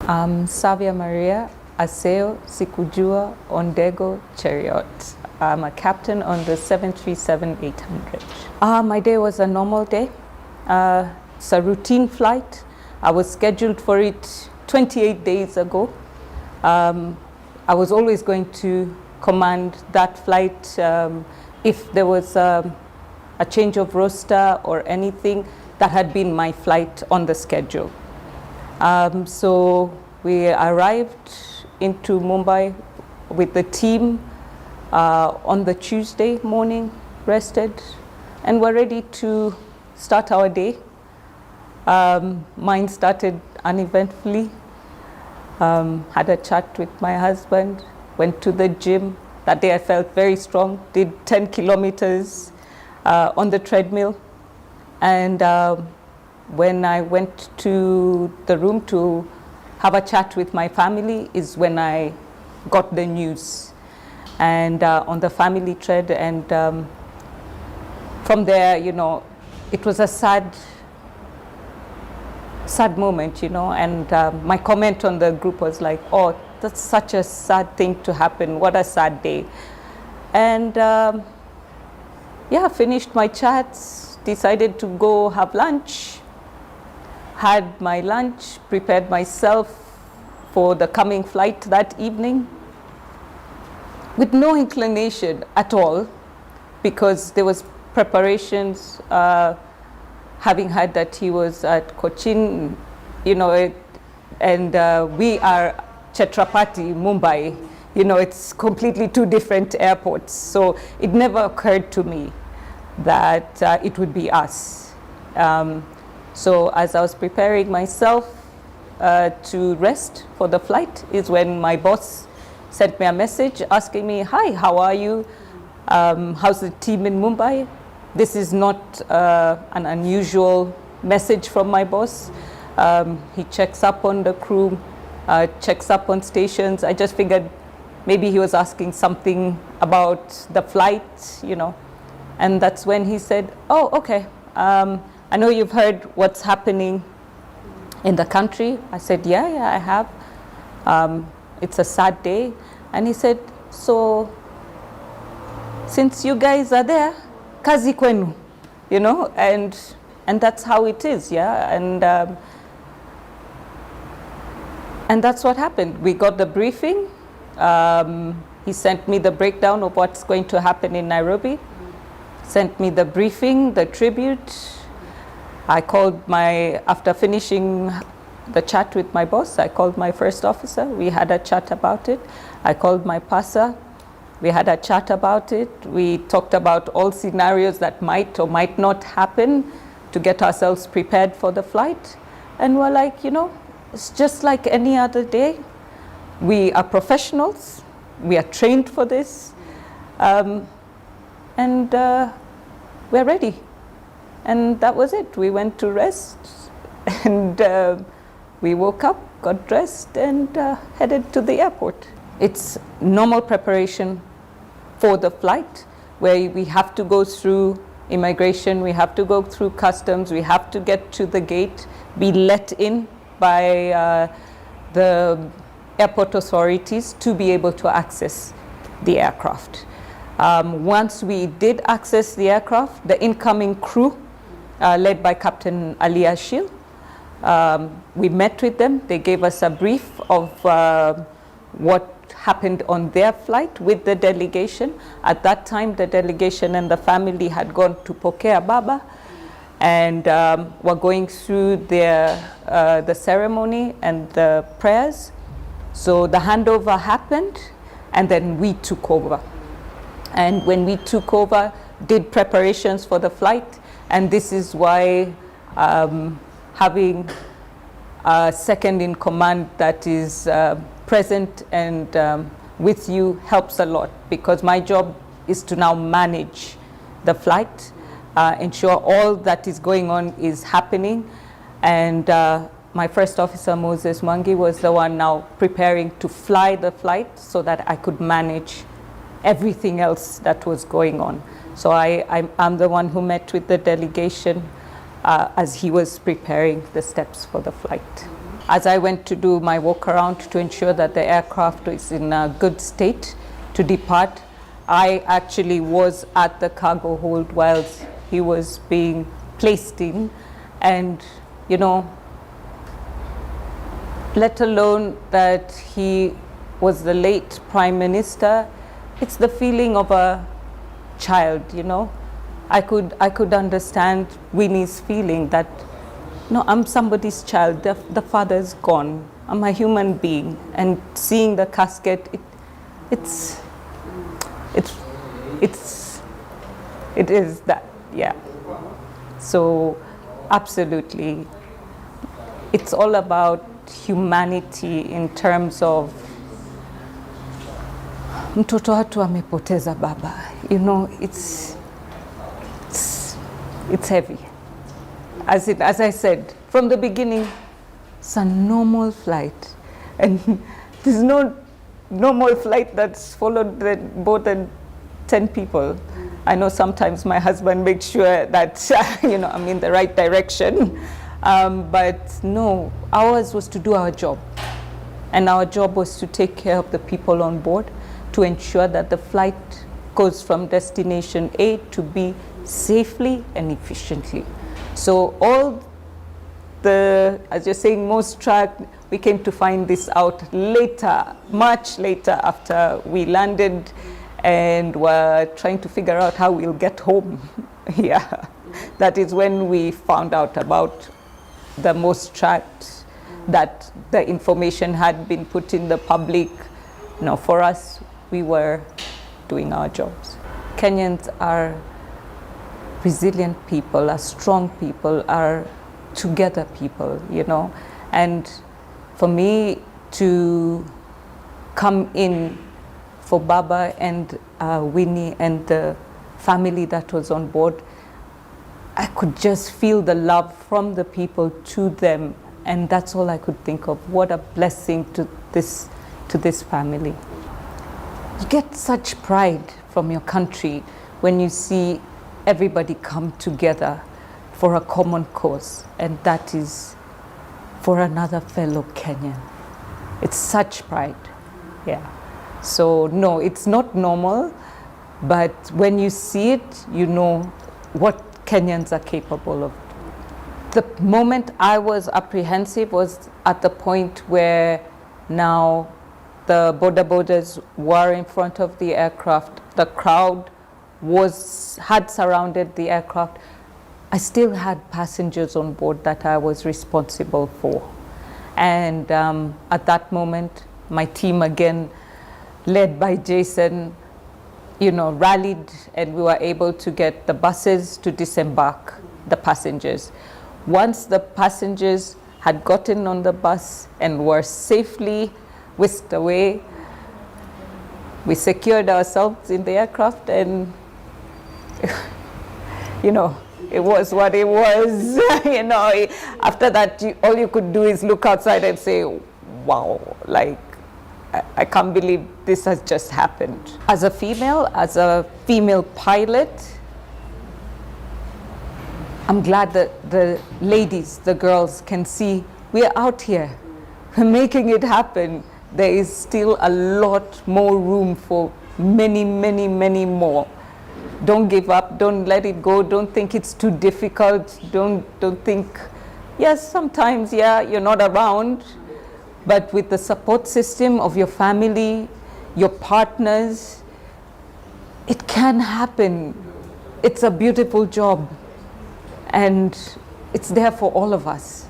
Savia Maria Aseo Sikujua Ondego Chariot. I'm a captain on the 737-800. My day was a normal day. It's a routine flight. I was scheduled for it 28 days ago. I was always going to command that flight if there was a change of roster or anything. That had been my flight on the schedule. So we arrived into Mumbai with the team on the Tuesday morning, rested, and were ready to start our day. Mine started uneventfully. Had a chat with my husband, went to the gym. That day I felt very strong, did 10 kilometers on the treadmill. And when I went to the room to have a chat with my family is when I got the news. And on the family thread, and from there, you know, it was a sad moment, you know, and my comment on the group was like, oh, that's such a sad thing to happen, what a sad day. And yeah, finished my chats, decided to go have lunch, had my lunch, prepared myself for the coming flight that evening with no inclination at all, because there was preparations, having heard that he was at Cochin, you know, and we are Chhatrapati, Mumbai, you know, it's completely two different airports. So it never occurred to me that it would be us. So as I was preparing myself to rest for the flight is when my boss sent me a message asking me, hi, how are you? How's the team in Mumbai? This is not an unusual message from my boss. He checks up on the crew, checks up on stations. I just figured maybe he was asking something about the flight, you know. And that's when he said, oh, okay. I know you've heard what's happening in the country. I said, yeah, I have. It's a sad day. And he said, so since you guys are there, kazi kwenu, you know, and that's how it is, yeah. And that's what happened. We got the briefing. He sent me the breakdown of what's going to happen in Nairobi, sent me the briefing, the tribute. I called after finishing the chat with my boss, I called my first officer. We had a chat about it. I called my purser. We had a chat about it. We talked about all scenarios that might or might not happen to get ourselves prepared for the flight. And we're like, you know, it's just like any other day. We are professionals. We are trained for this. And we're ready. And that was it. We went to rest, and we woke up, got dressed, and headed to the airport. It's normal preparation for the flight, where we have to go through immigration, we have to go through customs, we have to get to the gate, be let in by the airport authorities to be able to access the aircraft. Once we did access the aircraft, the incoming crew, led by Captain Ali Ashil, we met with them. They gave us a brief of what happened on their flight with the delegation. At that time, the delegation and the family had gone to Pokea Baba and were going through the ceremony and the prayers. So the handover happened, and then we took over. And when we took over, did preparations for the flight, and this is why having a second in command that is present and with you helps a lot, because my job is to now manage the flight, ensure all that is going on is happening. And my first officer, Moses Mwangi, was the one now preparing to fly the flight so that I could manage everything else that was going on. So I'm the one who met with the delegation as he was preparing the steps for the flight. as I went to do my walk around to ensure that the aircraft is in a good state to depart, I actually was at the cargo hold whilst he was being placed in, and let alone that he was the late Prime Minister, it's the feeling of a child, I could understand Winnie's feeling that, no, I'm somebody's child, the father's gone, I'm a human being, and seeing the casket, it is that, yeah. So absolutely, it's all about humanity in terms of mtoto watu amepoteza baba, it's heavy. As I said from the beginning, it's a normal flight, and there's no normal flight that's followed more than 10 people. I know sometimes my husband makes sure that I'm in the right direction, but no, ours was to do our job, and our job was to take care of the people on board, to ensure that the flight goes from destination A to B safely and efficiently. So all as you're saying, most track, we came to find this out later, much later after we landed, and were trying to figure out how we'll get home. Yeah, that is when we found out about the most tracked, that the information had been put in the public. For us, we were doing our jobs. Kenyans are resilient people, are strong people, are together people, and for me to come in for Baba and Winnie and the family that was on board, I could just feel the love from the people to them, and that's all I could think of. What a blessing to this family. You get such pride from your country when you see everybody come together for a common cause, and that is for another fellow Kenyan. It's such pride, yeah. So no, it's not normal, but when you see it, you know what Kenyans are capable of. The moment I was apprehensive was at the point where now the borders were in front of the aircraft, the crowd had surrounded the aircraft. I still had passengers on board that I was responsible for. And at that moment, my team again, led by Jason, rallied, and we were able to get the buses to disembark the passengers. Once the passengers had gotten on the bus and were safely whisked away, we secured ourselves in the aircraft, and it was what it was. After that, all you could do is look outside and say, wow, like, I can't believe this has just happened. As a female pilot, I'm glad that the ladies, the girls can see we're out here, we're making it happen. There is still a lot more room for many, many, many more. Don't give up, don't let it go, don't think it's too difficult, don't think, yes, sometimes, you're not around, but with the support system of your family, your partners, it can happen. It's a beautiful job, and it's there for all of us.